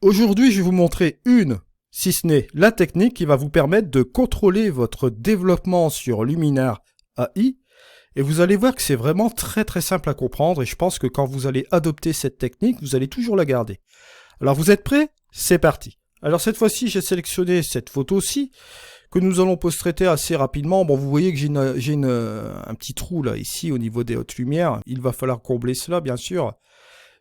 Aujourd'hui, je vais vous montrer si ce n'est la technique qui va vous permettre de contrôler votre développement sur Luminar AI. Et vous allez voir que c'est vraiment très simple à comprendre et je pense que quand vous allez adopter cette technique, vous allez toujours la garder. Alors vous êtes prêts? C'est parti. Alors cette fois-ci, j'ai sélectionné cette photo-ci que nous allons post-traiter assez rapidement. Bon, vous voyez que j'ai un petit trou là, ici, au niveau des hautes lumières. Il va falloir combler cela, bien sûr.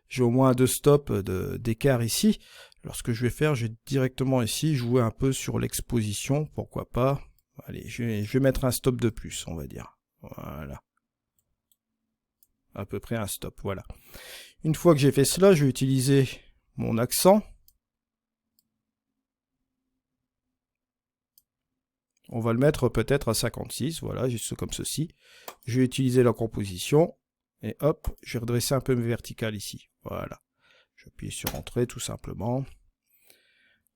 J'ai au moins 2 stops d'écart ici. Alors ce que je vais faire, je vais directement ici jouer un peu sur l'exposition, pourquoi pas. Allez, je vais mettre un stop de plus, on va dire. Voilà. À peu près un stop, voilà. Une fois que j'ai fait cela, je vais utiliser mon accent. On va le mettre peut-être à 56, voilà, juste comme ceci. Je vais utiliser la composition. Et hop, je vais redresser un peu mes verticales ici. Voilà. J'appuie sur Entrée tout simplement.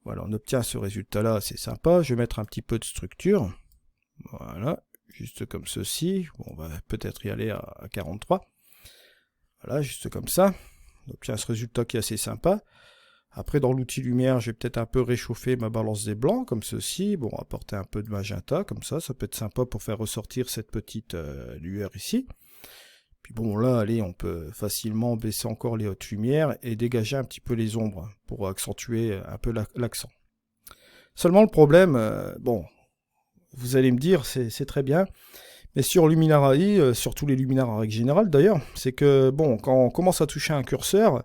Voilà, on obtient ce résultat-là, c'est sympa. Je vais mettre un petit peu de structure. Voilà, juste comme ceci. Bon, on va peut-être y aller à 43. Voilà, juste comme ça. On obtient ce résultat qui est assez sympa. Après, dans l'outil lumière, je vais peut-être un peu réchauffer ma balance des blancs, comme ceci. Bon, apporter un peu de magenta, comme ça peut être sympa pour faire ressortir cette petite lueur ici. Puis bon, là, allez, on peut facilement baisser encore les hautes lumières et dégager un petit peu les ombres pour accentuer un peu l'accent. Seulement le problème, bon, vous allez me dire, c'est très bien, mais sur Luminar AI, sur tous les Luminar en règle générale d'ailleurs, c'est que, bon, quand on commence à toucher un curseur,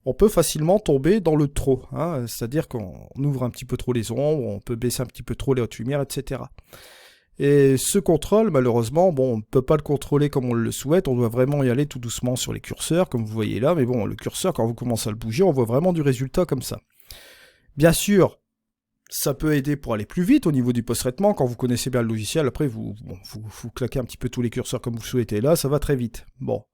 on peut facilement tomber dans le trop, hein, c'est-à-dire qu'on ouvre un petit peu trop les ombres, on peut baisser un petit peu trop les hautes lumières, etc. Et ce contrôle, malheureusement, bon, on ne peut pas le contrôler comme on le souhaite, on doit vraiment y aller tout doucement sur les curseurs, comme vous voyez là, mais bon, le curseur, quand vous commencez à le bouger, on voit vraiment du résultat comme ça. Bien sûr, ça peut aider pour aller plus vite au niveau du post-traitement, quand vous connaissez bien le logiciel, après vous claquez un petit peu tous les curseurs comme vous souhaitez, là ça va très vite. Bon,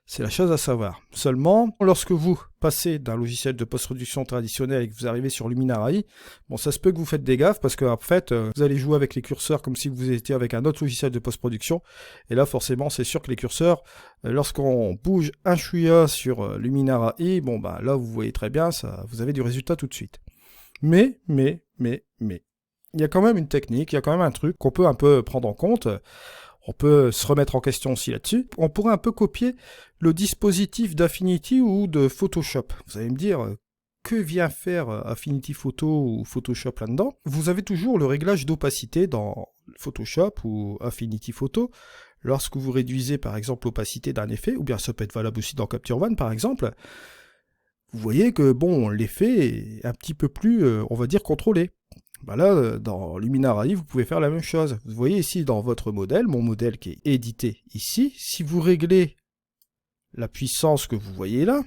c'est la chose à savoir. Seulement, lorsque vous passez d'un logiciel de post-production traditionnel et que vous arrivez sur Luminar AI, bon, ça se peut que vous faites des gaffes parce qu'en fait, vous allez jouer avec les curseurs comme si vous étiez avec un autre logiciel de post-production. Et là, forcément, c'est sûr que les curseurs, lorsqu'on bouge un chouïa sur Luminar AI, bon, bah là, vous voyez très bien, ça, vous avez du résultat tout de suite. Mais, il y a quand même une technique, il y a quand même un truc qu'on peut un peu prendre en compte. On peut se remettre en question aussi là-dessus. On pourrait un peu copier le dispositif d'Affinity ou de Photoshop. Vous allez me dire, que vient faire Affinity Photo ou Photoshop là-dedans? Vous avez toujours le réglage d'opacité dans Photoshop ou Affinity Photo. Lorsque vous réduisez par exemple l'opacité d'un effet, ou bien ça peut être valable aussi dans Capture One par exemple, vous voyez que bon, l'effet est un petit peu plus, on va dire, contrôlé. Bah là, dans Luminar AI, vous pouvez faire la même chose. Vous voyez ici dans votre modèle, mon modèle qui est édité ici, si vous réglez la puissance que vous voyez là,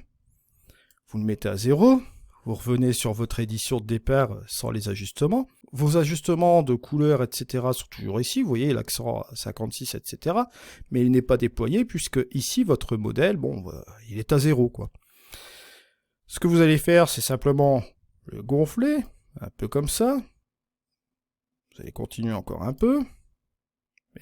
vous le mettez à 0, vous revenez sur votre édition de départ sans les ajustements. Vos ajustements de couleurs, etc. sont toujours ici. Vous voyez l'accent à 56, etc. Mais il n'est pas déployé puisque ici, votre modèle, bon, il est à 0, quoi. Ce que vous allez faire, c'est simplement le gonfler, un peu comme ça. Vous allez continuer encore un peu.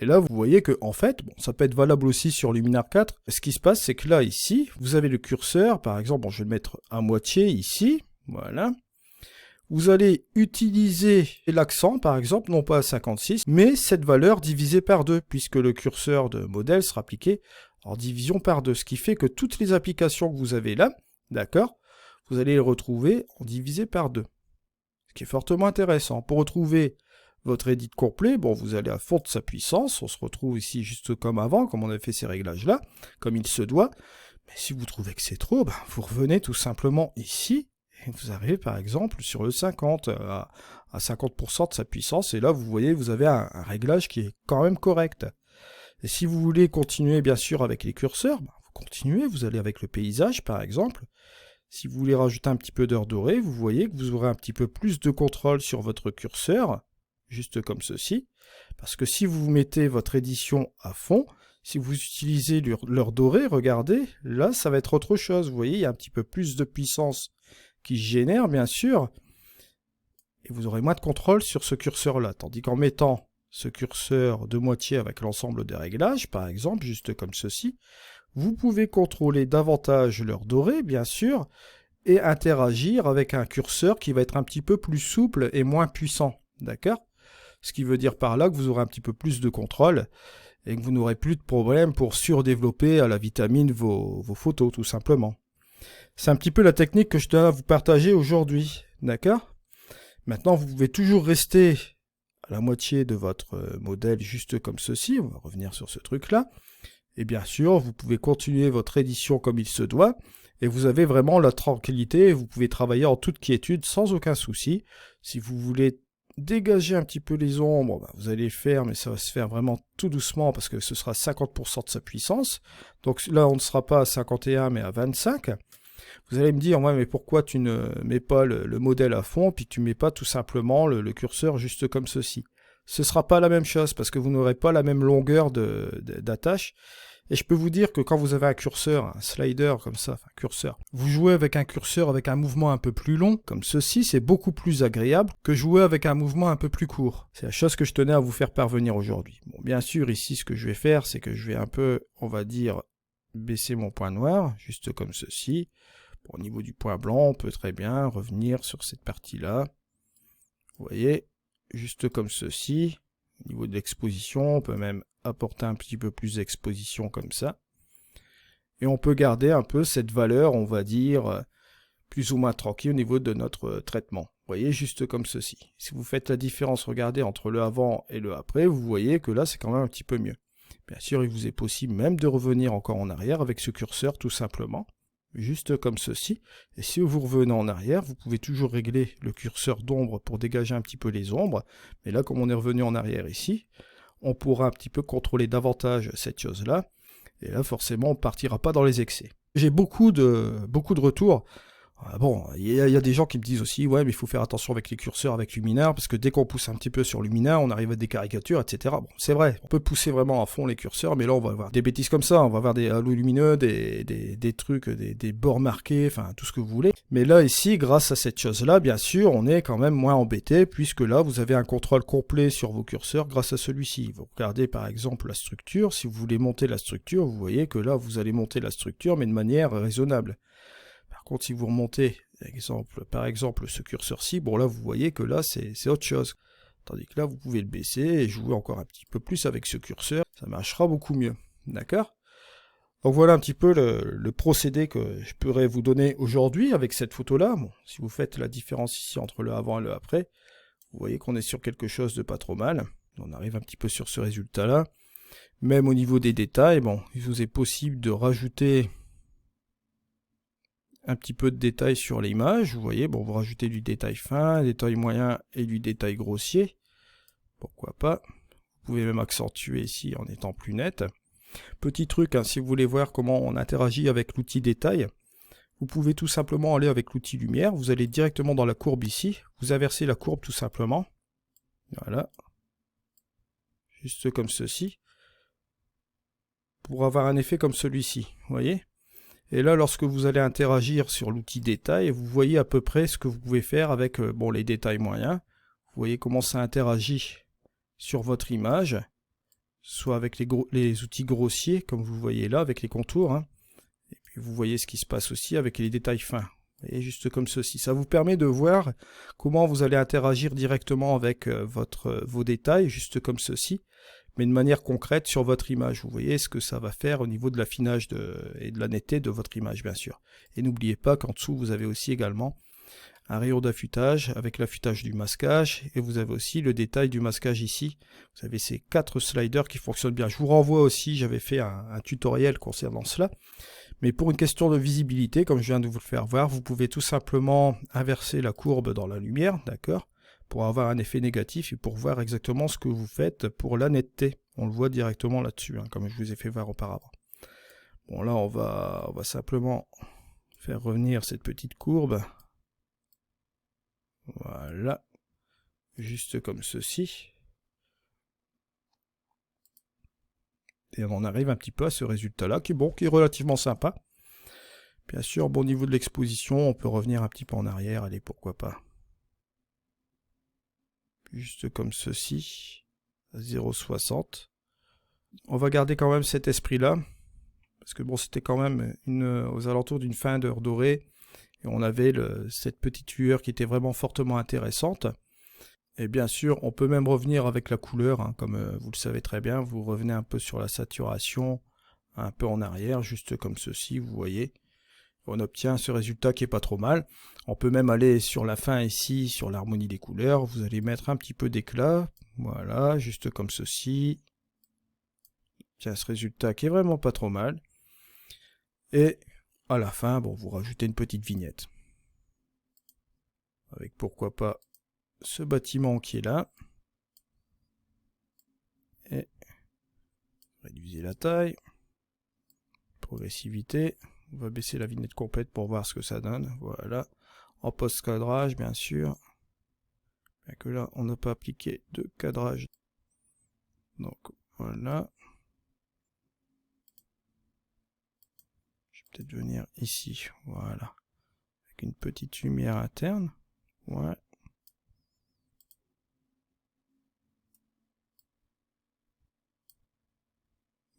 Et là, vous voyez que, en fait, bon, ça peut être valable aussi sur Luminar 4. Ce qui se passe, c'est que là, ici, vous avez le curseur. Par exemple, bon, je vais le mettre à moitié ici. Voilà. Vous allez utiliser l'accent, par exemple, non pas à 56, mais cette valeur divisée par 2, puisque le curseur de modèle sera appliqué en division par 2. Ce qui fait que toutes les applications que vous avez là, d'accord, vous allez les retrouver en divisé par 2. Ce qui est fortement intéressant. Pour retrouver votre edit complet, bon, vous allez à fond de sa puissance, on se retrouve ici juste comme avant, comme on a fait ces réglages-là, comme il se doit. Mais si vous trouvez que c'est trop, ben, vous revenez tout simplement ici, et vous arrivez par exemple sur le 50, à 50% de sa puissance, et là vous voyez, vous avez un réglage qui est quand même correct. Et si vous voulez continuer bien sûr avec les curseurs, ben, vous continuez, vous allez avec le paysage par exemple. Si vous voulez rajouter un petit peu d'heure dorée, vous voyez que vous aurez un petit peu plus de contrôle sur votre curseur, juste comme ceci, parce que si vous mettez votre édition à fond, si vous utilisez l'heure dorée, regardez, là ça va être autre chose, vous voyez, il y a un petit peu plus de puissance qui se génère, bien sûr, et vous aurez moins de contrôle sur ce curseur-là, tandis qu'en mettant ce curseur de moitié avec l'ensemble des réglages, par exemple, juste comme ceci, vous pouvez contrôler davantage l'heure dorée, bien sûr, et interagir avec un curseur qui va être un petit peu plus souple et moins puissant. D'accord? Ce qui veut dire par là que vous aurez un petit peu plus de contrôle et que vous n'aurez plus de problème pour surdévelopper à la vitamine vos photos, tout simplement. C'est un petit peu la technique que je dois vous partager aujourd'hui. D'accord? Maintenant, vous pouvez toujours rester à la moitié de votre modèle juste comme ceci. On va revenir sur ce truc-là. Et bien sûr, vous pouvez continuer votre édition comme il se doit. Et vous avez vraiment la tranquillité. Vous pouvez travailler en toute quiétude sans aucun souci. Si vous voulez dégager un petit peu les ombres, vous allez le faire, mais ça va se faire vraiment tout doucement parce que ce sera 50% de sa puissance. Donc là, on ne sera pas à 51 mais à 25. Vous allez me dire, ouais, mais pourquoi tu ne mets pas le modèle à fond, puis tu ne mets pas tout simplement le curseur juste comme ceci. Ce ne sera pas la même chose parce que vous n'aurez pas la même longueur d'attache. Et je peux vous dire que quand vous avez un curseur, un slider comme ça, enfin curseur, vous jouez avec un curseur avec un mouvement un peu plus long, comme ceci, c'est beaucoup plus agréable que jouer avec un mouvement un peu plus court. C'est la chose que je tenais à vous faire parvenir aujourd'hui. Bon, bien sûr, ici, ce que je vais faire, c'est que je vais un peu, on va dire, baisser mon point noir, juste comme ceci. Bon, au niveau du point blanc, on peut très bien revenir sur cette partie-là. Vous voyez, juste comme ceci. Au niveau de l'exposition, on peut même apporter un petit peu plus d'exposition comme ça. Et on peut garder un peu cette valeur, on va dire, plus ou moins tranquille au niveau de notre traitement. Vous voyez, juste comme ceci. Si vous faites la différence, regardez, entre le avant et le après, vous voyez que là, c'est quand même un petit peu mieux. Bien sûr, il vous est possible même de revenir encore en arrière avec ce curseur, tout simplement. Juste comme ceci. Et si vous revenez en arrière, vous pouvez toujours régler le curseur d'ombre pour dégager un petit peu les ombres. Mais là, comme on est revenu en arrière ici, on pourra un petit peu contrôler davantage cette chose-là. Et là, forcément, on ne partira pas dans les excès. J'ai beaucoup de retours. Bon, il y a des gens qui me disent aussi, ouais, mais il faut faire attention avec les curseurs, avec Luminar, parce que dès qu'on pousse un petit peu sur Luminar, on arrive à des caricatures, etc. Bon, c'est vrai, on peut pousser vraiment à fond les curseurs, mais là, on va avoir des bêtises comme ça, on va avoir des halos lumineux, des trucs, des bords marqués, enfin, tout ce que vous voulez. Mais là, ici, grâce à cette chose-là, bien sûr, on est quand même moins embêté, puisque là, vous avez un contrôle complet sur vos curseurs grâce à celui-ci. Vous regardez, par exemple, la structure. Si vous voulez monter la structure, vous voyez que là, vous allez monter la structure, mais de manière raisonnable. Par contre, si vous remontez, par exemple, ce curseur-ci, bon là, vous voyez que là, c'est autre chose. Tandis que là, vous pouvez le baisser et jouer encore un petit peu plus avec ce curseur. Ça marchera beaucoup mieux. D'accord? Donc voilà un petit peu le procédé que je pourrais vous donner aujourd'hui avec cette photo-là. Bon, si vous faites la différence ici entre le avant et le après, vous voyez qu'on est sur quelque chose de pas trop mal. On arrive un petit peu sur ce résultat-là. Même au niveau des détails, bon, il vous est possible de rajouter un petit peu de détail sur l'image. Vous voyez, bon, vous rajoutez du détail fin, détail moyen et du détail grossier. Pourquoi pas. Vous pouvez même accentuer ici en étant plus net. Petit truc, hein, si vous voulez voir comment on interagit avec l'outil détail, vous pouvez tout simplement aller avec l'outil lumière. Vous allez directement dans la courbe ici. Vous inversez la courbe tout simplement. Voilà. Juste comme ceci. Pour avoir un effet comme celui-ci. Vous voyez ? Et là, lorsque vous allez interagir sur l'outil détail, vous voyez à peu près ce que vous pouvez faire avec bon, les détails moyens. Vous voyez comment ça interagit sur votre image, soit avec les outils grossiers, comme vous voyez là, avec les contours. Hein. Et puis vous voyez ce qui se passe aussi avec les détails fins. Vous voyez, juste comme ceci. Ça vous permet de voir comment vous allez interagir directement avec vos détails, juste comme ceci, mais de manière concrète sur votre image. Vous voyez ce que ça va faire au niveau de l'affinage et de la netteté de votre image, bien sûr. Et n'oubliez pas qu'en dessous, vous avez aussi également un rayon d'affûtage avec l'affûtage du masquage, et vous avez aussi le détail du masquage ici. Vous avez ces 4 sliders qui fonctionnent bien. Je vous renvoie aussi, j'avais fait un tutoriel concernant cela. Mais pour une question de visibilité, comme je viens de vous le faire voir, vous pouvez tout simplement inverser la courbe dans la lumière, d'accord ? Pour avoir un effet négatif et pour voir exactement ce que vous faites pour la netteté. On le voit directement là-dessus, hein, comme je vous ai fait voir auparavant. Bon, là, on va simplement faire revenir cette petite courbe. Voilà. Juste comme ceci. Et on arrive un petit peu à ce résultat-là, qui est bon, qui est relativement sympa. Bien sûr, bon, au niveau de l'exposition, on peut revenir un petit peu en arrière, allez, pourquoi pas. Juste comme ceci, 0,60. On va garder quand même cet esprit-là, parce que bon, c'était quand même aux alentours d'une fin d'heure dorée, Et on avait cette petite lueur qui était vraiment fortement intéressante. Et bien sûr, on peut même revenir avec la couleur, hein, comme vous le savez très bien. Vous revenez un peu sur la saturation, un peu en arrière, juste comme ceci, vous voyez. On obtient ce résultat qui est pas trop mal. On peut même aller sur la fin ici, sur l'harmonie des couleurs. Vous allez mettre un petit peu d'éclat. Voilà, juste comme ceci. Tiens, ce résultat qui est vraiment pas trop mal. Et à la fin, bon, vous rajoutez une petite vignette. Avec pourquoi pas ce bâtiment qui est là. Et réduisez la taille. Progressivité. On va baisser la vignette complète pour voir ce que ça donne. Voilà. En post-cadrage, bien sûr. Bien que là, on n'a pas appliqué de cadrage. Donc, voilà. Je vais peut-être venir ici. Voilà. Avec une petite lumière interne. Ouais.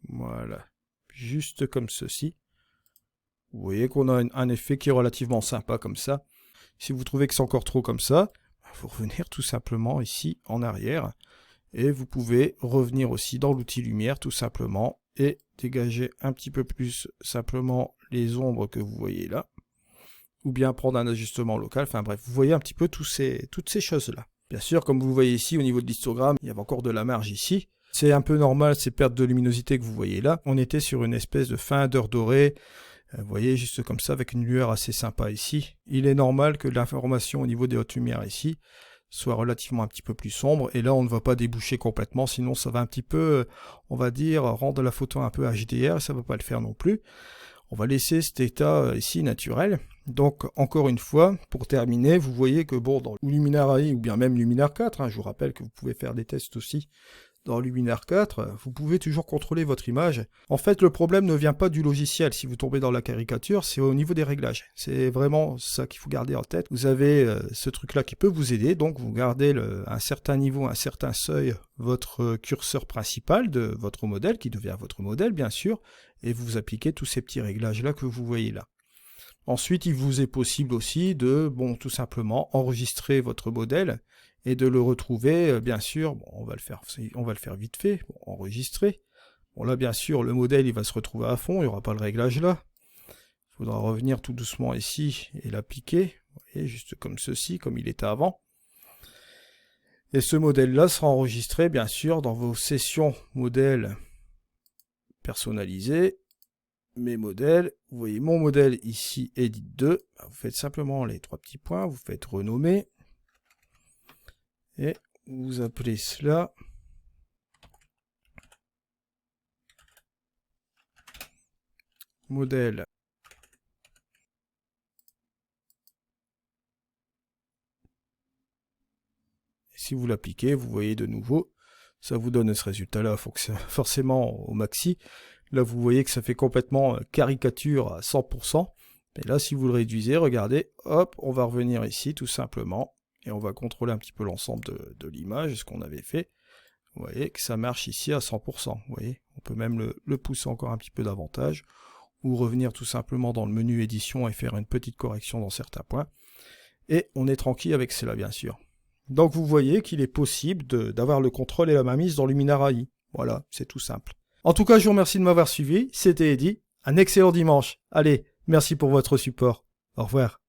Voilà. Juste comme ceci. Vous voyez qu'on a un effet qui est relativement sympa comme ça. Si vous trouvez que c'est encore trop comme ça, vous revenir tout simplement ici en arrière. Et vous pouvez revenir aussi dans l'outil lumière tout simplement et dégager un petit peu plus simplement les ombres que vous voyez là. Ou bien prendre un ajustement local. Enfin bref, vous voyez un petit peu toutes ces choses-là. Bien sûr, comme vous voyez ici au niveau de l'histogramme, il y avait encore de la marge ici. C'est un peu normal ces pertes de luminosité que vous voyez là. On était sur une espèce de fin d'heure dorée. Vous voyez, juste comme ça, avec une lueur assez sympa ici. Il est normal que l'information au niveau des hautes lumières ici soit relativement un petit peu plus sombre. Et là, on ne va pas déboucher complètement, sinon ça va un petit peu, on va dire, rendre la photo un peu HDR, et ça ne va pas le faire non plus. On va laisser cet état ici naturel. Donc, encore une fois, pour terminer, vous voyez que bon, dans Luminar AI ou bien même Luminar 4, hein, je vous rappelle que vous pouvez faire des tests aussi dans Luminar 4, vous pouvez toujours contrôler votre image. En fait, le problème ne vient pas du logiciel. Si vous tombez dans la caricature, c'est au niveau des réglages. C'est vraiment ça qu'il faut garder en tête. Vous avez ce truc-là qui peut vous aider. Donc, vous gardez un certain niveau, un certain seuil, votre curseur principal de votre modèle, qui devient votre modèle, bien sûr, et vous appliquez tous ces petits réglages-là que vous voyez là. Ensuite, il vous est possible aussi de, bon, tout simplement, enregistrer votre modèle et de le retrouver, bien sûr, bon, on va le faire vite fait, bon, enregistrer. Bon là, bien sûr, le modèle, il va se retrouver à fond, il n'y aura pas le réglage là. Il faudra revenir tout doucement ici et l'appliquer, vous voyez, juste comme ceci, comme il était avant. Et ce modèle-là sera enregistré, bien sûr, dans vos sessions modèles personnalisées. Mes modèles, vous voyez mon modèle ici, Edit 2, vous faites simplement les trois petits points, vous faites renommer, et vous appelez cela modèle et si vous l'appliquez, vous voyez de nouveau, ça vous donne ce résultat-là, forcément au maxi. Là, vous voyez que ça fait complètement caricature à 100%. Mais là, si vous le réduisez, regardez, hop, on va revenir ici tout simplement. Et on va contrôler un petit peu l'ensemble de l'image, ce qu'on avait fait. Vous voyez que ça marche ici à 100%. Vous voyez, on peut même le pousser encore un petit peu davantage. Ou revenir tout simplement dans le menu édition et faire une petite correction dans certains points. Et on est tranquille avec cela, bien sûr. Donc vous voyez qu'il est possible d'avoir le contrôle et la mainmise dans Luminar AI. Voilà, c'est tout simple. En tout cas, je vous remercie de m'avoir suivi. C'était Eddy. Un excellent dimanche. Allez, merci pour votre support. Au revoir.